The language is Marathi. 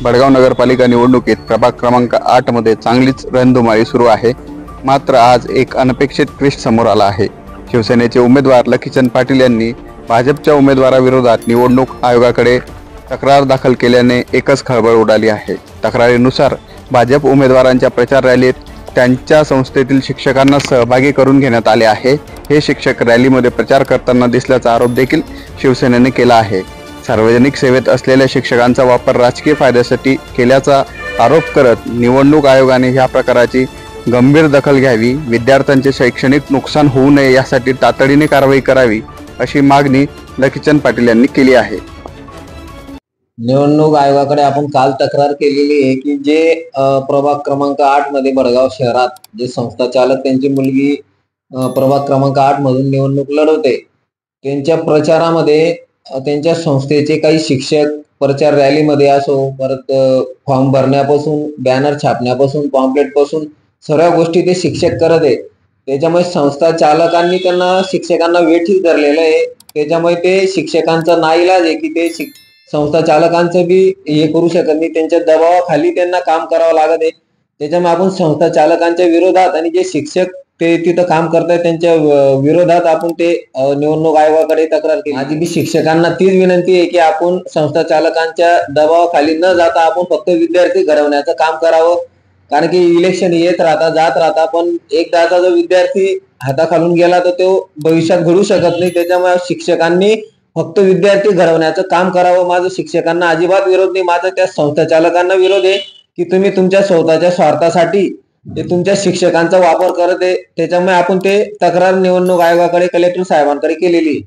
भडगाव नगरपालिका निवडणुकीत प्रभाग क्रमांक 8 मध्ये चांगलीच रणधुमाळी सुरू आहे। मात्र आज एक अनपेक्षित ट्विस्ट समोर आला आहे। शिवसेनेचे उमेदवार लकीचंद पाटील यांनी भाजपच्या उमेदवाराविरोधात निवडणूक आयोगाकडे तक्रार दाखल केल्याने एकच खळबळ उडाली आहे। तक्रारीनुसार भाजप उमेदवारांच्या प्रचार रॅलीत त्यांच्या संस्थेतील शिक्षकांना सहभागी करून घेण्यात आले आहे। हे शिक्षक रॅलीमध्ये प्रचार करताना दिसल्याचा आरोप देखील शिवसेनेने केला आहे। सार्वजनिक सेवेत असलेल्या शिक्षकांचा वापर राजकीय फायद्यासाठी केल्याचा आरोप करत निवडणूक आयोगाने ह्या प्रकाराची गंभीर दखल घ्यावी, विद्यार्थ्यांचे शैक्षणिक नुकसान होऊ नये यासाठी तातडीने कारवाई करावी अशी मागणी लकीचंद पाटील यांनी केली आहे। निवडणूक आयोगाकडे आपण काल तक्रार केलेली आहे की जे प्रभाग क्रमांक 8 मध्ये भडगाव शहरात जे संस्था चालक त्यांची मुलगी प्रभाग क्रमांक 8 मधून निवडणूक लढवते, त्यांच्या प्रचारामध्ये त्यांच्या संस्थेचे काही शिक्षक प्रचार रॅलीमध्ये असो, परत फॉर्म भरण्यापासून बॅनर छापण्यापासून पॉम्पलेट पासून सर्व गोष्टी ते शिक्षक करत आहेत। त्याच्यामुळे संस्था चालकांनी त्यांना शिक्षकांना वेठीस धरलेलं आहे। त्याच्यामुळे ते शिक्षकांचा नाईलाज आहे की ते संस्था चालकांचं बी हे करू शकत नाही, त्यांच्या दबावाखाली त्यांना काम करावं लागत आहे। त्याच्यामुळे आपण संस्था चालकांच्या विरोधात आणि जे शिक्षक ते तिथं काम करतात त्यांच्या विरोधात आपण ते निवडणूक आयोगाकडे तक्रार केली। माझी बी शिक्षकांना तीच विनंती आहे की आपण संस्था चालकांच्या दबावाखाली न जाता आपण फक्त विद्यार्थी घडवण्याचं काम करावं। कारण की इलेक्शन येत राहता जात राहता, पण एकदाचा जो विद्यार्थी हाताखालून गेला तर तो भविष्यात घडू शकत नाही। त्याच्यामुळे शिक्षकांनी फक्त विद्यार्थी घडवण्याचं काम करावं। माझं शिक्षकांना अजिबात विरोध नाही, माझा त्या संस्था चालकांना विरोध आहे की तुम्ही तुमच्या स्वतःच्या स्वार्थासाठी ते तुमच्या शिक्षकांचा वापर करत आहे। त्याच्यामुळे आपण ते तक्रार निवडणूक आयोगाकडे कलेक्टर साहेबांकडे केलेली आहे।